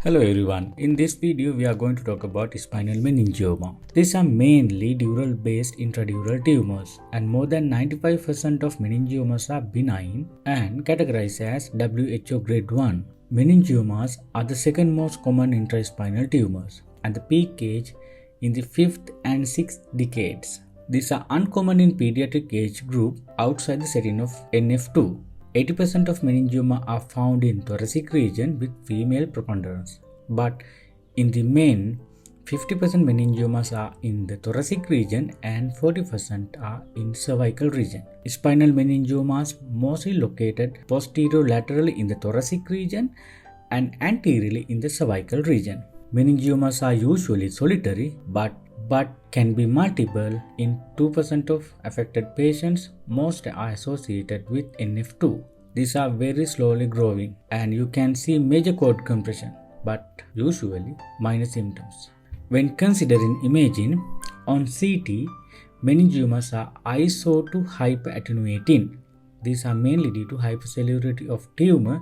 Hello everyone, in this video we are going to talk about spinal meningioma. These are mainly dural based intradural tumors and more than 95% of meningiomas are benign and categorized as WHO grade 1. Meningiomas are the second most common intraspinal tumors and the peak age in the 5th and 6th decades. These are uncommon in pediatric age group outside the setting of NF2. 80% of meningioma are found in thoracic region with female preponderance, but in the men, 50% meningiomas are in the thoracic region and 40% are in cervical region. Spinal meningiomas mostly located posterolaterally in the thoracic region and anteriorly in the cervical region. Meningiomas are usually solitary but can be multiple. In 2% of affected patients, most are associated with NF2. These are very slowly growing and you can see major cord compression but usually minor symptoms. When considering imaging, on CT, meningiomas are iso to hyperattenuating. These are mainly due to hypercellularity of tumor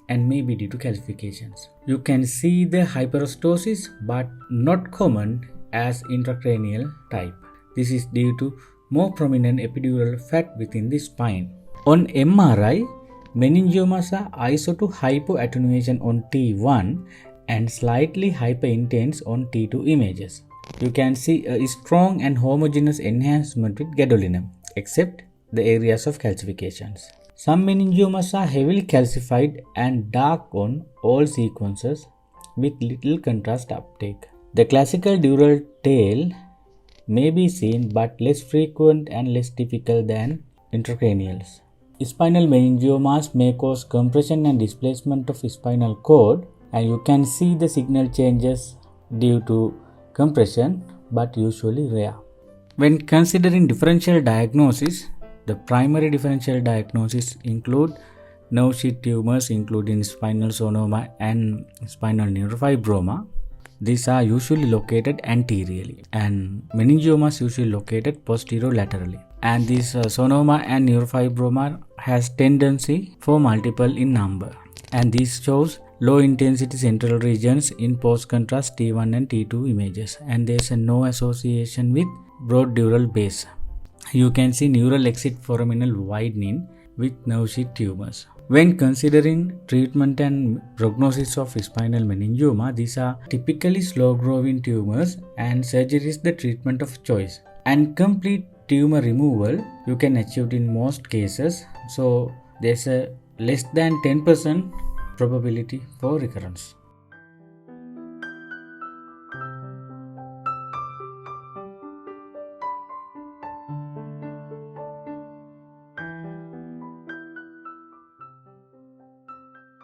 and may be due to calcifications. You can see the hyperostosis but not common as intracranial type. This is due to more prominent epidural fat within the spine. On MRI, meningiomas are iso to hypoattenuation on T1 and slightly hyperintense on T2 images. You can see a strong and homogeneous enhancement with gadolinium, except the areas of calcifications. Some meningiomas are heavily calcified and dark on all sequences with little contrast uptake. The classical dural tail may be seen but less frequent and less typical than intracranials. Spinal meningiomas may cause compression and displacement of spinal cord, and you can see the signal changes due to compression but usually rare. When considering differential diagnosis, the primary differential diagnosis include nerve sheath tumors including spinal sonoma and spinal neurofibroma. These are usually located anteriorly and meningiomas usually located posterolaterally. And this sonoma and neurofibroma has tendency for multiple in number. And this shows low intensity central regions in post contrast T1 and T2 images. And there is no association with broad dural base. You can see neural exit foraminal widening with nerve sheath tumors. When considering treatment and prognosis of spinal meningioma, these are typically slow-growing tumors and surgery is the treatment of choice. And complete tumor removal you can achieve in most cases, so there's a less than 10% probability for recurrence.